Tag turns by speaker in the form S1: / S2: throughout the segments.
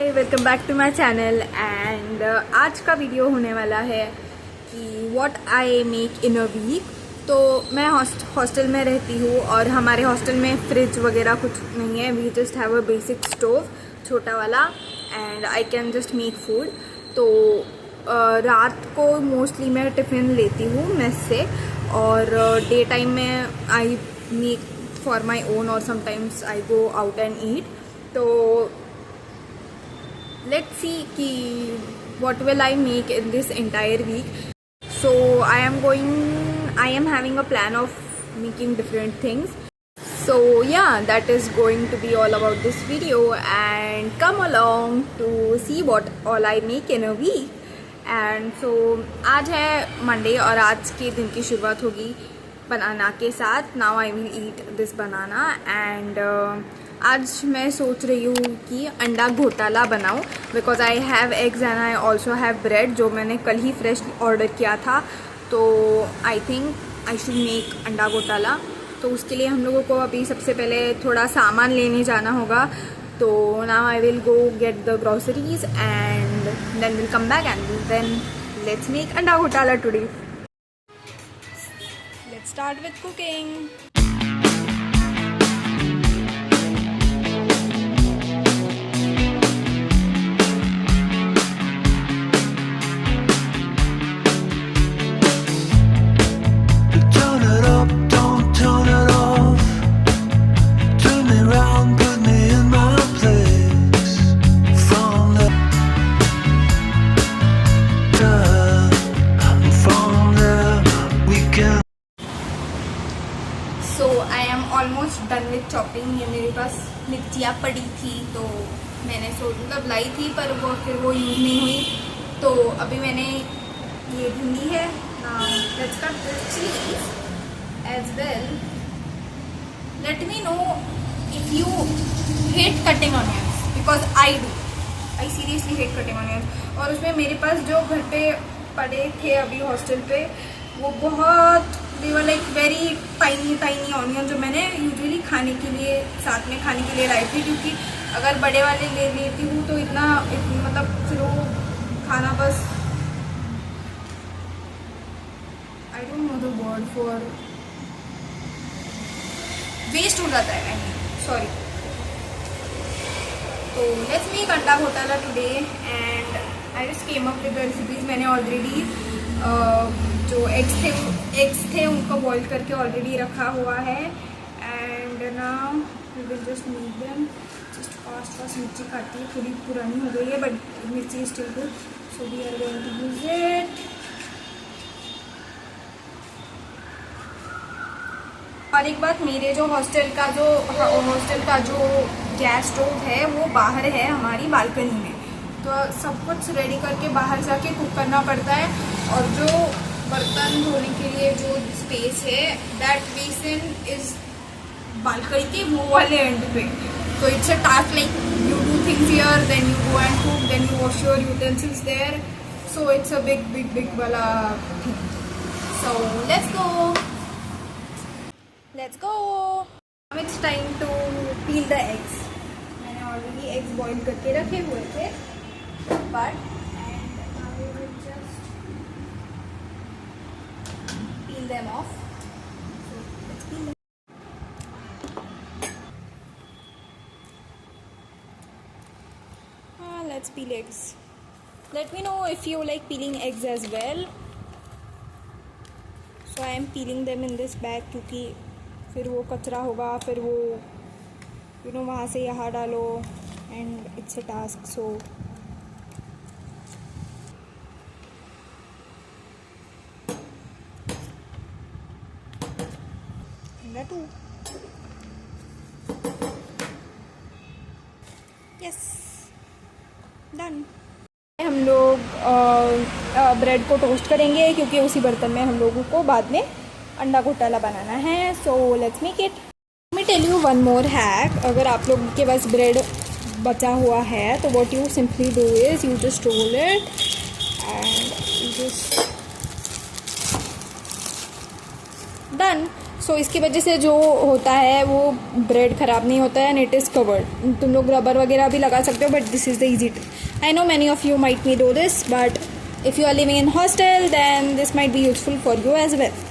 S1: Welcome back to my channel and आज का video होने वाला है कि what I make in a week. तो मैं हॉस्टल में रहती हूँ और हमारे हॉस्टल में फ्रिज वगैरह कुछ नहीं है। We just have a basic stove छोटा वाला and I can just make food. तो रात को मोस्टली मैं टिफ़िन लेती हूँ मेस से और डे टाइम में I make for my own और sometimes I go out and eat. तो let's see ki what will I make in this entire week. So I am having a plan of making different things. So yeah, that is going to be all about this video and come along to see what all I make in a week. And so आज है Monday और आज के दिन की शुरुआत होगी बनाना के साथ. Now I will eat this banana and आज मैं सोच रही हूँ कि अंडा घोटाला बनाऊँ because I have eggs and I also have bread जो मैंने कल ही फ्रेश ऑर्डर किया था. तो I think I should make anda घोटाला. तो उसके लिए हम लोगों को अभी सबसे पहले थोड़ा सामान लेने जाना होगा. तो now I will go get the groceries and then will come back and then let's make anda ghotala today. Let's start with cooking. So I am almost done with chopping. ये मेरे पास मिर्चियाँ पड़ी थी तो मैंने मतलब लाई थी पर वो फिर वो यूज़ नहीं हुई. तो अभी मैंने ये ढूंढी है. Let's cut the cheese as well. Let me know if you hate cutting onions because I do. I seriously hate cutting onions. और उसमें मेरे पास जो घर पे पड़े थे अभी हॉस्टल पे वो बहुत लाइक वेरी टाइनी ऑनियन जो मैंने यूजुअली खाने के लिए साथ में खाने के लिए लाई थी. क्योंकि अगर बड़े वाले ले लेती हूँ तो इतना मतलब फिर वो खाना बस I don't know the word for waste हो जाता है. I mean sorry. तो let's make anda ghotala today and I just came up with the recipes. मैंने ऑलरेडी जो एग्स थे उनको बॉईल करके ऑलरेडी रखा हुआ है. And now we will just make them. Just fast मिर्ची खाती है. थोड़ी पुरानी हो गई है but mirchi still good so we are going to use it. और एक बात, मेरे जो हॉस्टल का जो गैस स्टोव है वो बाहर है हमारी बालकनी में. तो सब कुछ रेडी करके बाहर जाके कुक करना पड़ता है. और जो बर्तन धोने के लिए जो स्पेस है दैट बेसिन इज बालकनी के वो वाले एंड पे. तो it's a task like you do things here then you go and cook then you wash your utensils there. So it's a big वाला thing. So let's go. It's time to peel the eggs. मैंने already eggs boil करके रखे हुए थे but them off. So let's peel them. Let's peel eggs. Let me know if you like peeling eggs as well. So I am peeling them in this bag क्योंकि फिर वो कचरा होगा, फिर वो वहाँ से यहाँ डालो and it's a task. So to yes done. हम लोग ब्रेड को टोस्ट करेंगे क्योंकि उसी बर्तन में हम लोगों को बाद में अंडा घोटाला बनाना है. So let's make it. मैं tell you one more hack. अगर आप लोग के पास ब्रेड बचा हुआ है तो what you simply do is you just roll it and you just done. So इसकी वजह से जो होता है वो ब्रेड ख़राब नहीं होता है एंड इट इज़ कवर्ड। तुम लोग रबर वगैरह भी लगा सकते हो, but this is the easy tip. I know many of you might me do this, but if you are living in hostel then this might be useful for you as well.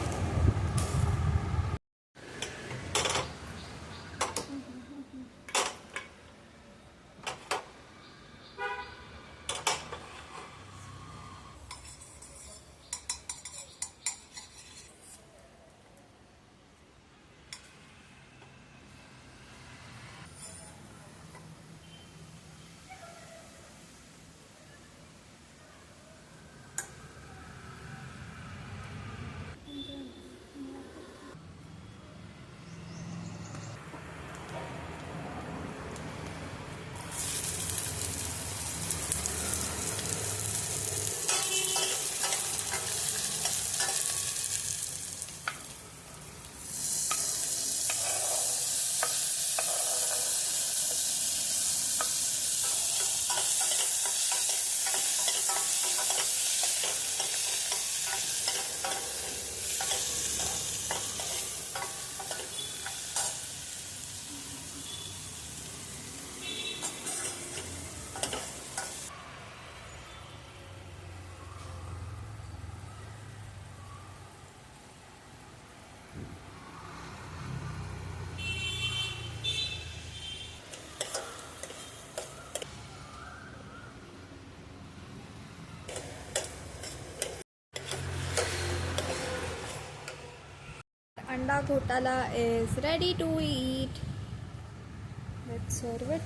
S1: Anda Ghotala is ready to eat. Let's serve it.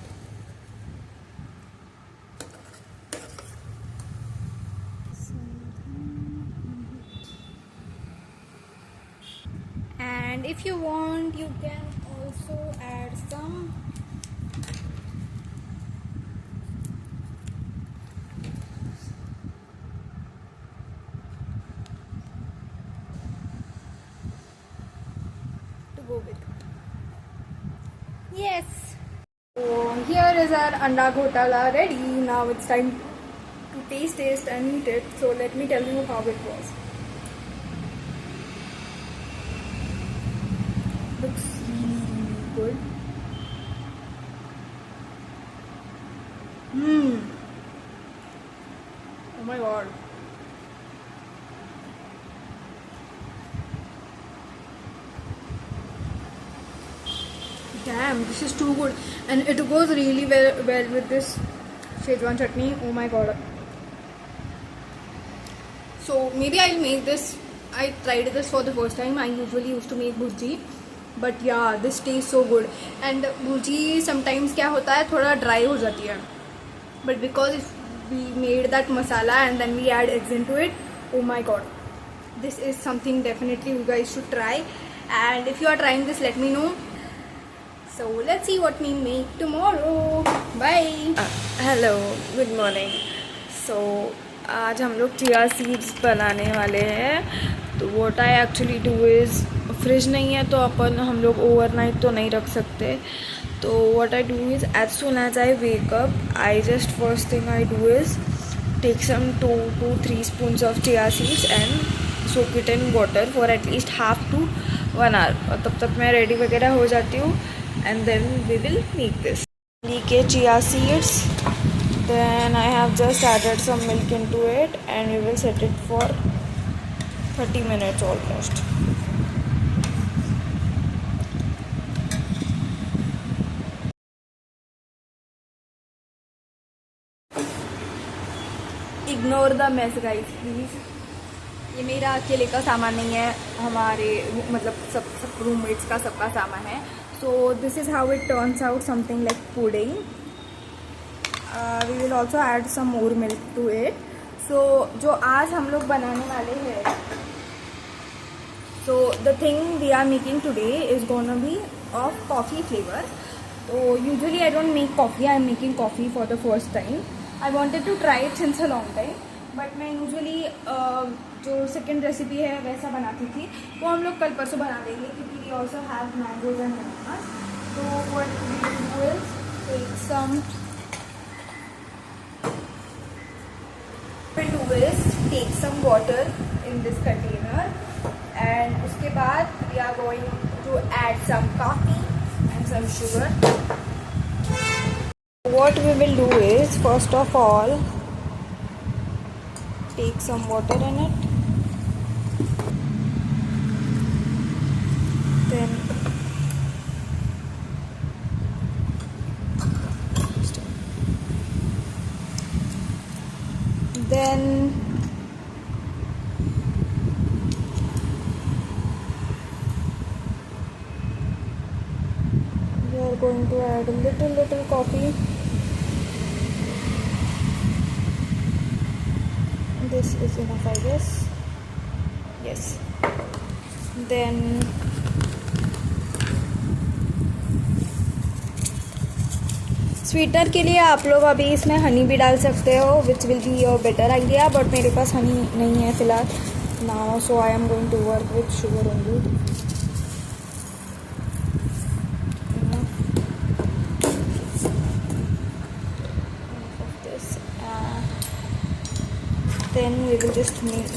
S1: And if you want, you can also add some to go with. Yes. So here is our Anda Ghotala ready. Now it's time to taste and eat it. So let me tell you how it was. Looks really good. Oh my god. Damn, this is too good, and it goes really well with this Szechuan chutney. Oh my god. So maybe I'll make this. I tried this for the first time. I usually used to make bhurji, but yeah, this tastes so good. And bhurji sometimes क्या होता है, थोड़ा dry हो जाती है, but because if we made that masala and then we add eggs into it, oh my god, this is something definitely you guys should try. And if you are trying this, let me know. So let's see what we make tomorrow. Bye.
S2: Hello, good morning. So आज हम लोग chia seeds बनाने वाले हैं। तो what I actually do is, fridge नहीं है तो हम लोग ओवरनाइट तो नहीं रख सकते। तो what I do is, as soon as I wake up, I just first thing I do is take some 2 to 3 spoons of chia seeds and soak it in water for at least half to 1 hour। और तब तक मैं ready वगैरह हो जाती हूँ and then we will make this. Leak chia seeds, then I have just added some milk into it and we will set it for 30 minutes almost.
S1: Ignore the mess guys, please. ये मेरा अकेले का सामान नहीं है, हमारे मतलब सब रूममेट्स का सबका सामान है। So this is how it turns out, something like pudding. We will also add some more milk to it. So जो आज हम लोग बनाने वाले हैं, so the thing we are making today is gonna be of coffee flavor. So usually I don't make coffee, I am making coffee for the first time. I wanted to try it since a long time, but मैं usually जो second recipe है वैसा बनाती थी, वो हम लोग कल परसों बना देंगे क्योंकि we also have mangoes and bananas. So what we will do is take some water in this container and उसके बाद we are going
S2: to add some coffee and some sugar. What we will do is, first of all, take some water in it. Then we are going to add a little coffee. This is enough, I guess. Yes. Then sweetener के लिए आप लोग अभी इसमें हनी भी डाल सकते हो, which will be your better idea, but मेरे पास हनी नहीं है फ़िलहाल now, so I am going to work with sugar only. Then we will just mix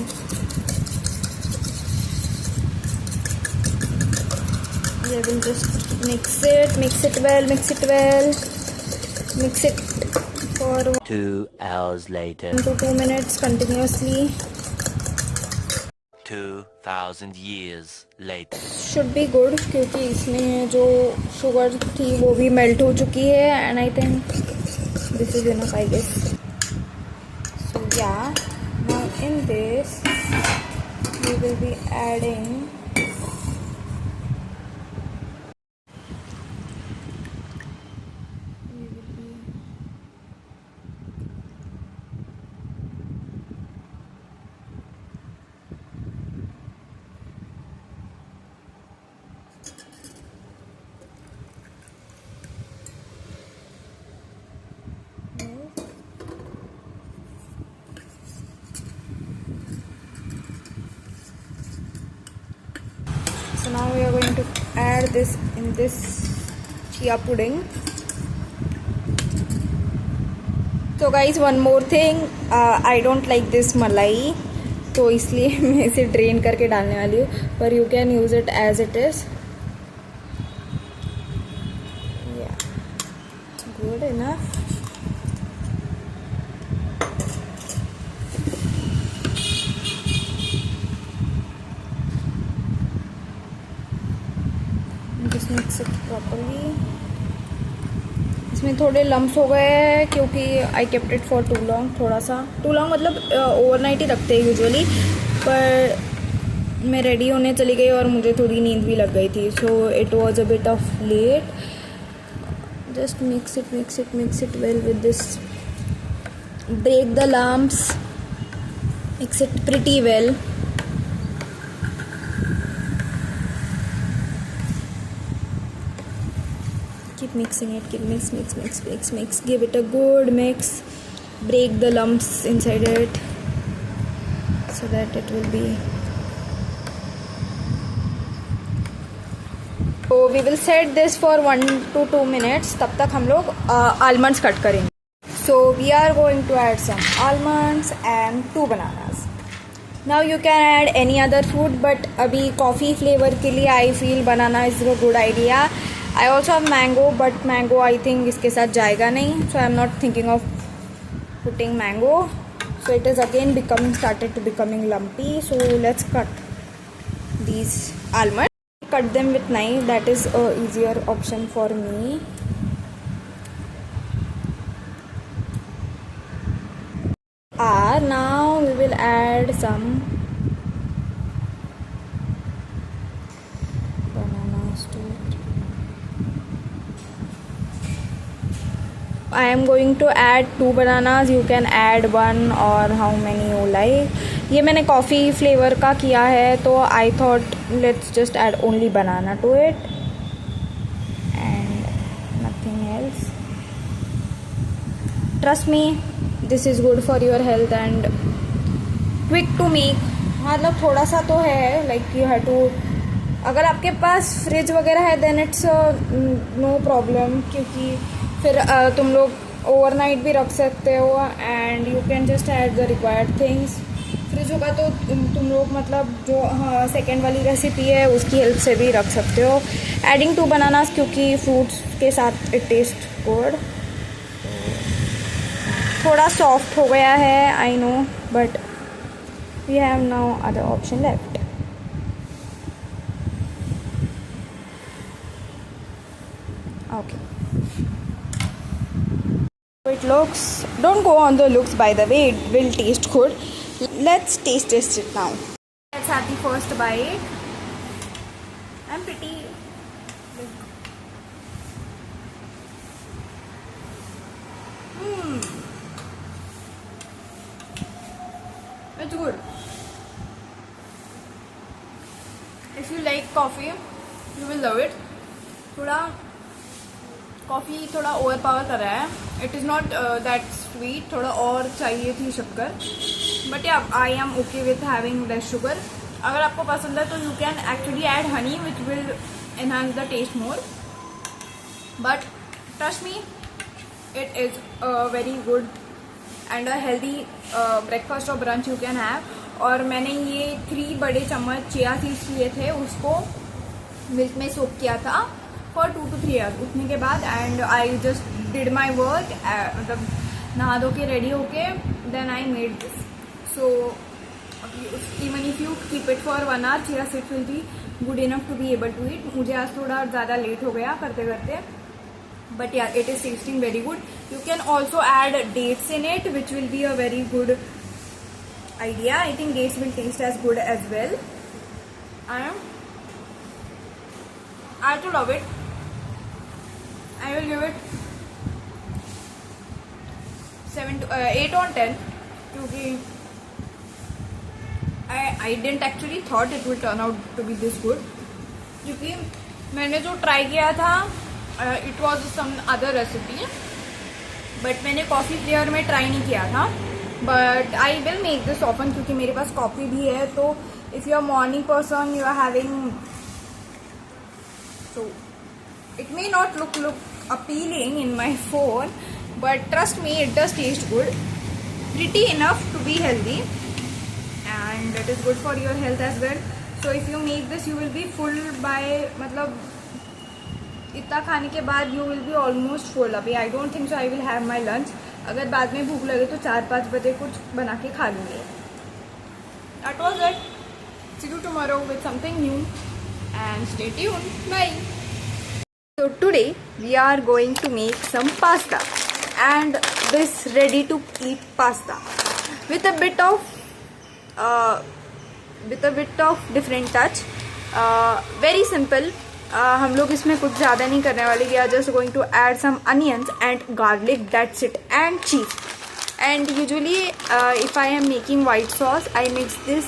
S2: it well. Mix it for
S3: 2 hours later.
S2: 1 to 2 minutes continuously.
S3: 2000 years later.
S2: Should be good क्योंकि इसमें जो sugar थी वो भी melt हो चुकी है, and I think this is enough, I guess. So yeah, now in this we will be adding So now we are going to add this in this chia pudding. So guys, one more thing, I don't like this malai, तो इसलिए मैं इसे drain करके डालने वाली हूँ, पर you can use it as it is. Yeah, good enough. Just mix it properly. इसमें थोड़े लम्स हो गए हैं क्योंकि I kept it for too long, थोड़ा सा टू लॉन्ग, मतलब ओवरनाइट ही रखते हैं यूजुअली, पर मैं रेडी होने चली गई और मुझे थोड़ी नींद भी लग गई थी, so it was a bit of late. Just mix it well with this, break the lumps, mix it pretty well. Keep mixing it, mix, give it a good mix, break the lumps inside it so that it will be. So we will set this for 1 to 2 minutes. तब तक हम लोग almonds cut करेंगे. So we are going to add some almonds and 2 bananas. Now you can add any other fruit, but अभी coffee flavor के लिए I feel banana is a good idea. I also have mango, but mango I think इसके साथ जाएगा नहीं, so I am not thinking of putting mango. So it is again started to becoming lumpy. So let's cut these almonds. Cut them with knife. That is a easier option for me. Now we will add some bananas to it. I am going to add 2 bananas. You can add 1 or how many you like. ये मैंने coffee flavour का किया है, तो I thought let's just add only banana to it and nothing else. Trust me, this is good for your health and quick to make. मतलब थोड़ा सा तो है, like you have to, अगर आपके पास फ्रिज वगैरह है then it's no problem, क्योंकि फिर तुम लोग ओवरनाइट भी रख सकते हो and you can just add the required things. Fridge होगा तो तुम लोग मतलब जो हाँ सेकेंड वाली रेसिपी है उसकी हेल्प से भी रख सकते हो. एडिंग 2 बनानास क्योंकि फ्रूट्स के साथ इट टेस्ट गुड. थोड़ा सॉफ्ट हो गया है I know, but we have now other option left. Okay. It looks, don't go on the looks by the way, it will taste good. Let's taste it now. Let's have the first bite. I'm pretty it's good. If you like coffee, you will love it. थोड़ा coffee थोड़ा over power कर रहा है. It is not that sweet, थोड़ा और चाहिए थी शक्कर, but yeah I am okay with having less sugar. अगर आपको पसंद है तो you can actually add honey which will enhance the taste more, but trust me it is very good and a healthy breakfast और brunch you can have. और मैंने ये 3 बड़े चम्मच चिया सीड्स लिए थे, उसको मिल्क में सोक किया था फॉर 2 to 3 hours उठने के बाद. And I just did my work, मतलब नहा धो के रेडी होके then I made this. So even if you keep it for 1 hour, chia seeds will be good enough to be able to eat. मुझे आज थोड़ा ज़्यादा लेट हो गया करते करते, but yeah it is testing very good. You can also add dates in it which will be a very good idea. I think dates will taste as good as well. I to love it. I will give it 8 on 10 क्योंकि I didn't actually thought it would turn out to be this good. क्योंकि मैंने जो try किया था it was some other recipe, but मैंने coffee flavour में try नहीं किया था. But I will make this often क्योंकि मेरे पास कॉफ़ी भी है. तो if you are morning person, you are having, so it may not look appealing in my phone, but trust me it does taste good, pretty enough to be healthy, and it is good for your health as well. So if you make this you will be full by, मतलब इतना खाने के बाद you will be almost full. अभी I don't think so I will have my lunch. अगर बाद में भूख लगे तो 4-5 बजे कुछ बना के खा लूँगी. That was it. See you tomorrow with something new and stay tuned. Bye. So today we are going to make some pasta, and this ready to eat pasta with a bit of different touch. Very simple. हम लोग इसमें कुछ ज़्यादा नहीं करने वाले. We are just going to add some onions and garlic, that's it, and cheese. And usually if I am making white sauce, I mix this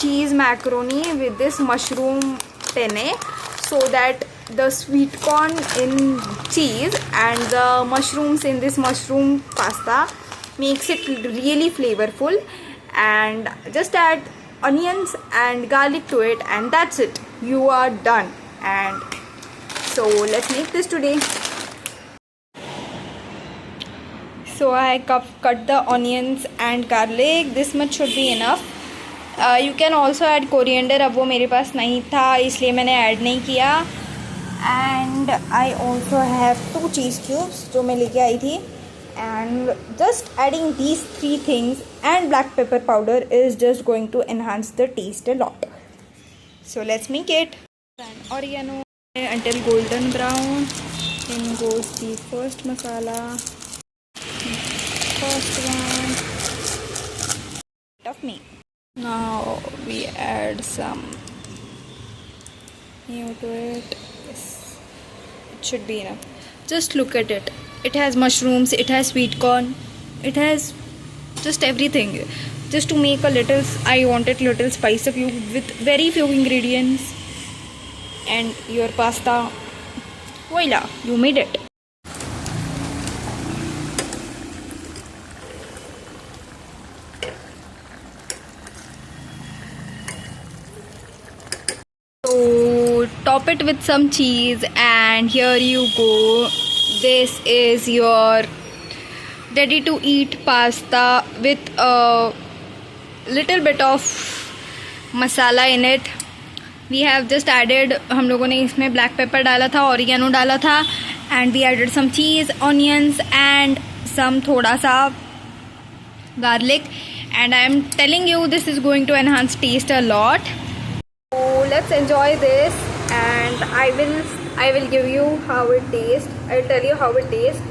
S2: cheese macaroni with this mushroom penne, so that the sweet corn in cheese and the mushrooms in this mushroom pasta makes it really flavorful. And just add onions and garlic to it, and that's it, you are done. And so let's make this today. So I cut the onions and garlic. This much should be enough. You can also add coriander. अब वो मेरे पास नहीं था इसलिए मैंने add नहीं किया. And I also have 2 cheese cubes जो मैं लेके आई थी. And just adding these 3 things and black pepper powder is just going to enhance the taste a lot. So let's make it. Oregano until golden brown. In goes the first masala. First one of me. Now we add some new to it. Yes, it should be enough. Just look at it. It has mushrooms, it has sweet corn, it has just everything. Just to make a little, I wanted little spice of you with very few ingredients, and your pasta, voila, you made it. So top it with some cheese, and here you go. This is your ready to eat pasta with
S1: little bit of masala in it. We have just added, हम लोगों ने इसमें black pepper डाला था, oregano डाला था, and we added some cheese, onions and some थोड़ा सा garlic, and I am telling you this is going to enhance taste a lot. So let's enjoy this, and I will give you how it tastes. I will tell you how it tastes.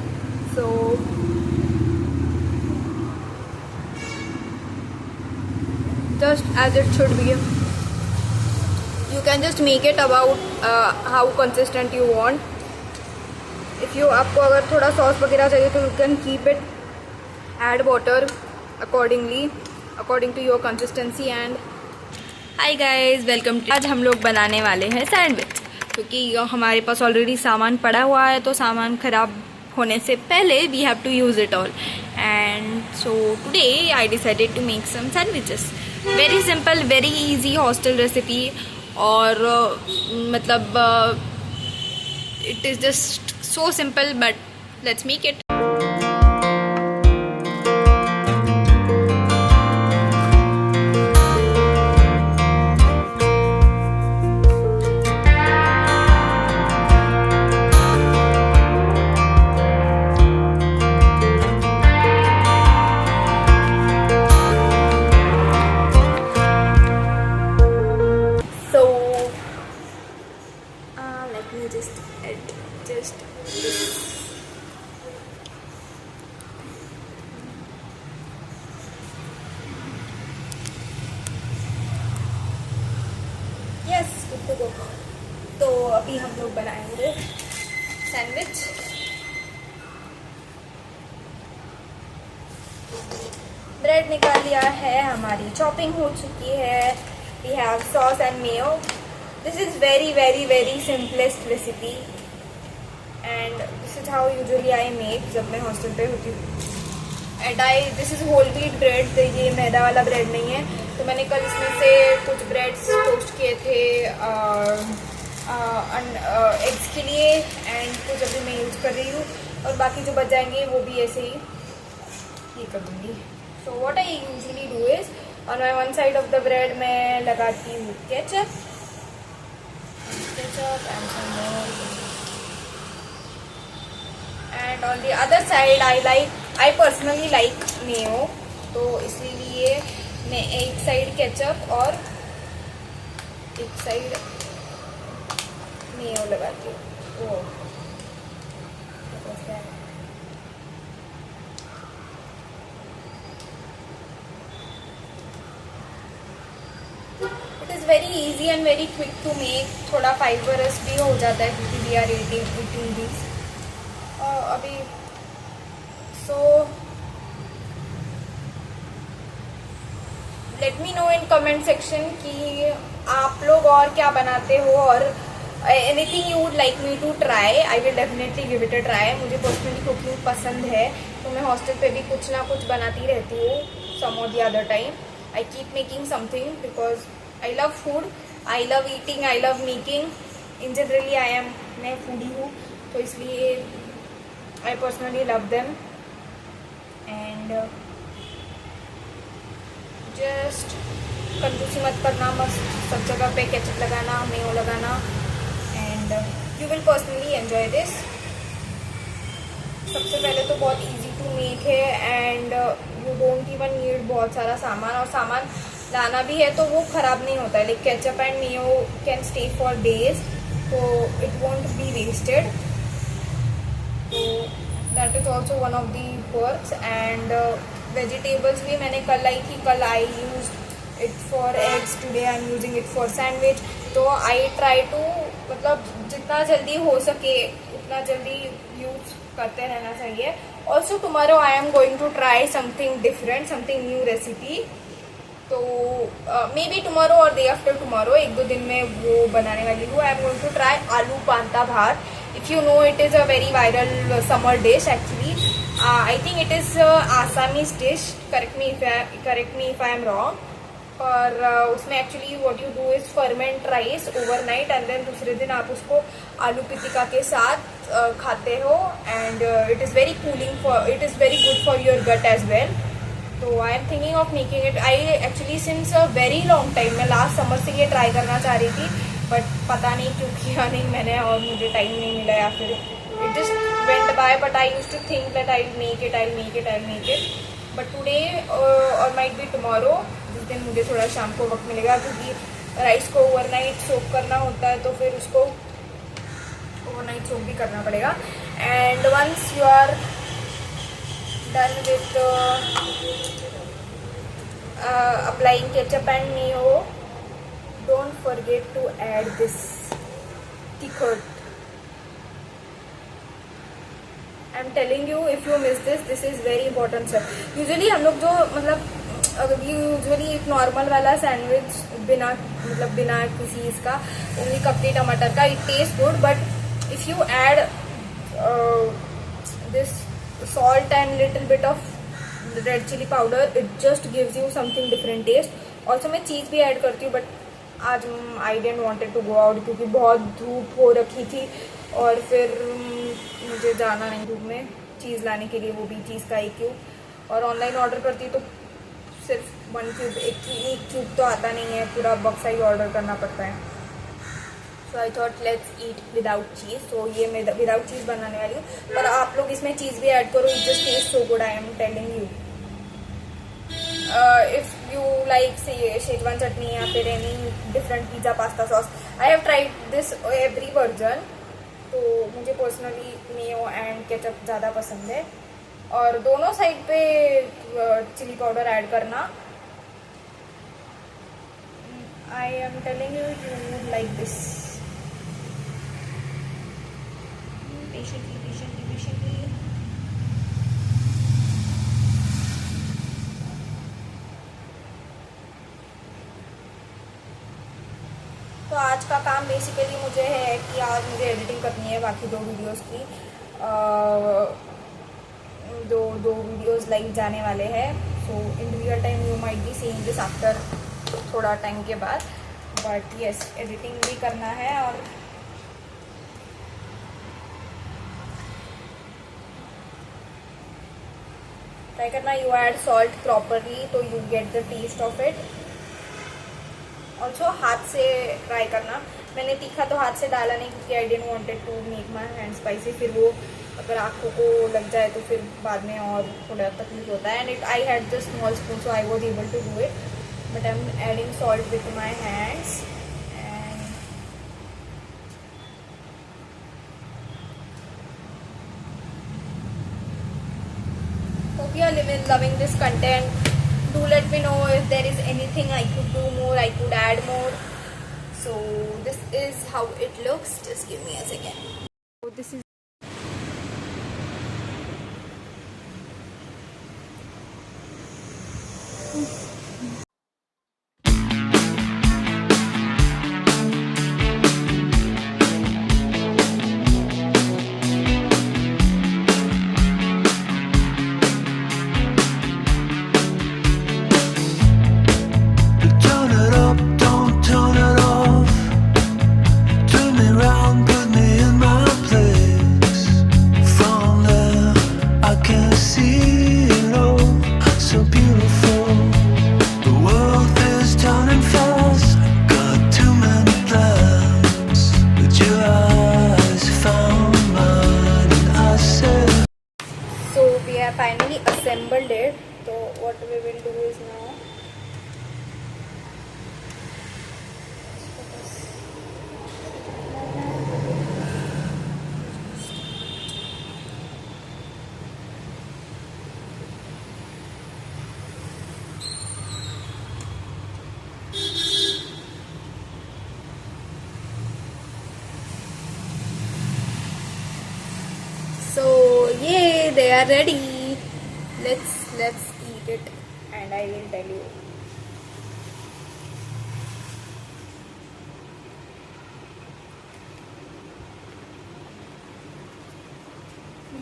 S1: So just as it should be. You can just make it about how consistent you want. If you आपको अगर थोड़ा sauce वगैरह चाहिए तो you can keep it, add water accordingly according to your consistency. And hi guys, welcome to, आज हम लोग बनाने वाले हैं सैंडविच, क्योंकि हमारे पास ऑलरेडी सामान पड़ा हुआ है, तो सामान ख़राब होने से पहले we have to use it all. And so today I decided to make some sandwiches. Very simple, very easy hostel recipe. और मतलब it is just so simple, but let's make it. Let me just adjust this. Yes, good to go. तो अभी हम लोग बनाएंगे sandwich. Bread निकाल लिया है, हमारी चॉपिंग हो चुकी है. We have sauce and mayo. This is very simplest recipe, and this is how usually I make जब मैं हॉस्टल पे होती हूँ. And this is whole wheat bread. तो ये मैदा वाला ब्रेड नहीं है. तो मैंने कल इसमें से कुछ ब्रेड्स टोस्ट किए थे एग्स के लिए, एंड कुछ अभी मैं यूज़ कर रही हूँ, और बाकी जो बच जाएंगे वो भी ऐसे ही ये कर दूँगी. So what I usually do is on my one side of the bread मैं लगाती हूँ ketchup and some more, and on the other side I personally like mayo, तो इसलिए मैं एक साइड केचप और एक साइड मेयो लगाती हूँ. It is very easy and very quick to make. थोड़ा फाइबरस भी हो जाता है क्योंकि we are eating these. अभी so let me know in comment section कि आप लोग और क्या बनाते हो, और anything you would like me to try. I will definitely give it a try. मुझे पर्सनली कुकिंग पसंद है, तो मैं हॉस्टल पे भी कुछ ना कुछ बनाती रहती हूँ. some or the other time I keep making something because I love food, I love eating, I love making. In generally मैं foodie हूँ, तो इसलिए I personally love them. And just कंजूसी मत करना, मस्त सब जगह पे केचप लगाना, मेयो लगाना, and you will personally enjoy this. सबसे पहले तो बहुत easy to make है, and you don't even need बहुत सारा सामान, और सामान लाना भी है तो वो ख़राब नहीं होता है. Like ketchup and mayo can stay for days, तो इट वॉन्ट बी वेस्टेड. तो that is also one of the perks. And vegetables भी मैंने कल लाई थी. कल I use it for eggs, today I am using it for sandwich. तो I try to, मतलब जितना जल्दी हो सके उतना जल्दी यूज करते रहना चाहिए. Also tomorrow I am going to try something different, something new recipe. तो मे बी टुमारो और डे आफ्टर टुमारो, एक दो दिन में वो बनाने वाली हूँ. I am going to try aloo panta bhat. If you know, it is a very viral summer dish actually. I think it is Assamese dish. Correct me if I am wrong. पर उसमें actually what you do is ferment rice overnight, and then दूसरे दिन आप उसको आलू पितिका के साथ खाते हो. And it is very cooling for, it is very good for your gut as well. तो I am thinking of making it. I actually since a very long time, मैं लास्ट समर से ये ट्राई करना चाह रही थी, but पता नहीं क्यों किया नहीं मैंने, और मुझे टाइम नहीं मिला, या फिर it just went by. But I use to think that I make it, I make it, I make it. But today और माइट बी टुमारो, जिस दिन मुझे थोड़ा शाम को वक्त मिलेगा, क्योंकि राइस को ओवरनाइट सोक करना होता है, तो फिर उसको ओवरनाइट सोक भी करना पड़ेगा. And once you are done with applying ketchup and mayo, don't forget to add this curd. I'm telling you, if you miss this, this is very important sir. Usually हम लोग जो मतलब अगर usually एक normal वाला sandwich बिना मतलब बिना किसी इसका ओनली कपड़ी टमाटर का, it taste good, but if you add this salt and little bit of red chilli powder, it just gives you something different taste. Also मैं चीज़ भी ऐड करती हूँ, बट आज I didn't wanted to go out क्योंकि बहुत धूप हो रखी थी, और फिर मुझे जाना नहीं धूप में चीज़ लाने के लिए, वो भी चीज़ का 1 क्यूब. और ऑनलाइन ऑर्डर करती तो सिर्फ 1 क्यूब, एक क्यूब तो आता नहीं है, पूरा बॉक्स साइज ऑर्डर करना पड़ता है. So I thought let's eat without cheese. So ये मैं विदाउट चीज़ बनाने वाली हूँ, पर आप लोग इसमें चीज़ भी ऐड करो, it just taste so good, I am telling you. If you like Schezwan chutney या फिर any different pizza pasta sauce, I have tried this every version. तो मुझे पर्सनली मेयो एंड केचप ज़्यादा पसंद है, और दोनों साइड पे चिली पाउडर ऐड करना. आई am telling you, you would like this. patiently. तो आज का काम बेसिकली मुझे है कि आज मुझे एडिटिंग करनी है बाकी 2 वीडियोस की. दो वीडियोस लाइव जाने वाले हैं. So in real time you might be seeing this after थोड़ा टाइम के बाद, बट यस एडिटिंग भी करना है. और ट्राई करना, यू ऐड सॉल्ट प्रॉपरली तो you get the taste of it. Also हाथ से ट्राई करना. मैंने तीखा तो हाथ से डाला नहीं क्योंकि I didn't wanted to make my hand spicy. फिर वो अगर आँखों को लग जाए तो फिर बाद में और थोड़ा तकलीफ होता है. And it I had the small spoon so I was able to do it, but I am adding salt with my hands. Hope you are loving this content. Do let me know if there is anything I could do more, I could add more. So this is how it looks. Just give me a second. So this is
S4: Turn it up, don't turn it off. Turn me round, put me in my place. From there, I can see it all. So beautiful. The world is turning fast. Got too many plans, but your eyes found mine, and I said.
S1: so we have finally assembled it. So what we will do is now. So yeah, they are ready. Let's eat it, and I will tell you.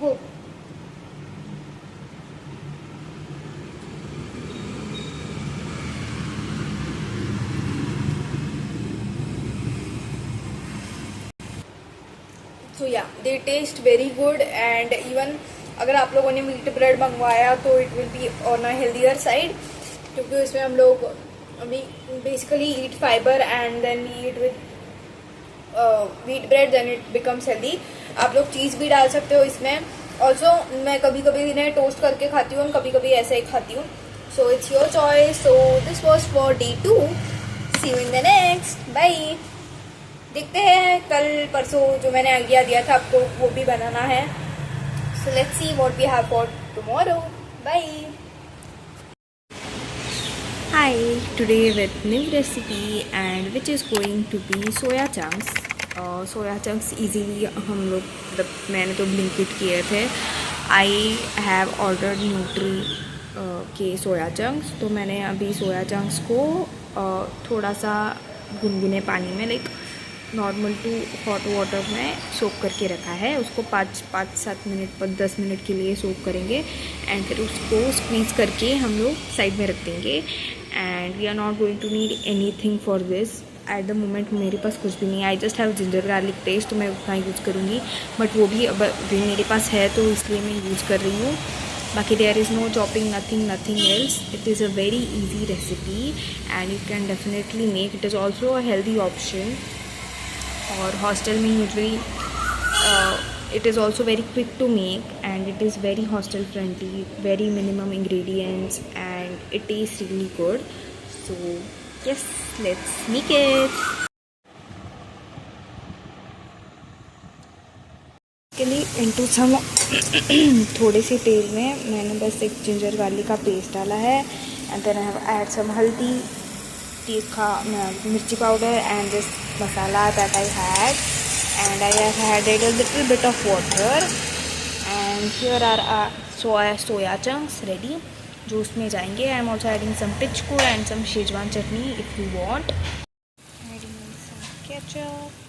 S1: Go. So yeah, they taste very good, and even अगर आप लोगों ने wheat bread मंगवाया तो it will be on a healthier side, क्योंकि इसमें हम लोग अभी basically eat fibre and then we eat with wheat bread, then it becomes healthy. आप लोग चीज़ भी डाल सकते हो इसमें। ऑल्सो मैं कभी कभी इन्हें टोस्ट करके खाती हूँ, कभी कभी ऐसे ही खाती हूँ। So it's your choice. So this was for day 2। See you in the next, bye. देखते हैं कल परसों जो मैंने आइडिया दिया था आपको वो भी बनाना है। So let's see what we have for tomorrow. Bye. Hi, today with new recipe and which is going to be soya chunks. Soya chunks easily हम लोग मतलब मैंने तो ब्लिंकिट किए थे। आई हैव ऑर्डर्ड न्यूट्री के सोया चंक्स। तो मैंने अभी सोया चंक्स को थोड़ा सा गुनगुने पानी में like normal to hot water में सोक करके रखा है। उसको 5-7 मिनट पर 10 मिनट के लिए सोक करेंगे एंड फिर उसको स्क्वीज़ करके हम लोग साइड में रख देंगे। And we are not going to need any thing for this at the moment. मेरे पास कुछ भी नहीं है। I just have ginger garlic paste, तो मैं उतना यूज़ करूँगी, बट वो भी अब मेरे पास है तो इसलिए मैं यूज़ कर रही हूँ। बाकी there is no chopping, nothing else. It is a very easy recipe and you can definitely make. It is also a healthy option. और हॉस्टल में usually it is also very quick to make and it is very hostel friendly, very minimum ingredients and it tastes really good. So yes, let's make it. के लिए into sum थोड़े से तेल में मैंने बस एक जिंजर गार्लिक का पेस्ट डाला है and then I have add some haldi, तीखा mirchi powder and this masala that I had, and I have added a little bit of water and here are our soya chunks ready जो उसमें जाएंगे। I am also adding some pichku and some Szechuan chutney if you want, adding some ketchup,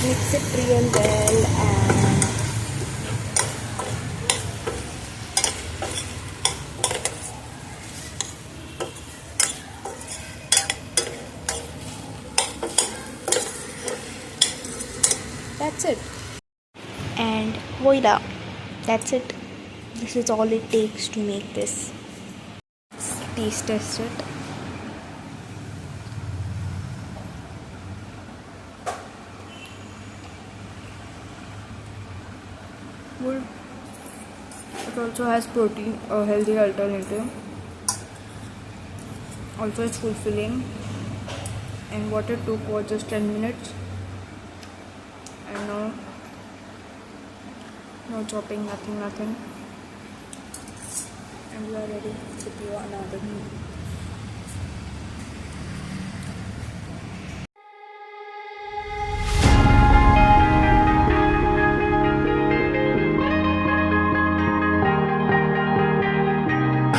S1: mix it real well and that's it. And voila, that's it. This is all it takes to make this. Taste test it. Good. It also has protein, a healthy alternative. Also it's fulfilling. And what it took was just 10 minutes. And no chopping, nothing. And we are ready to do another meal.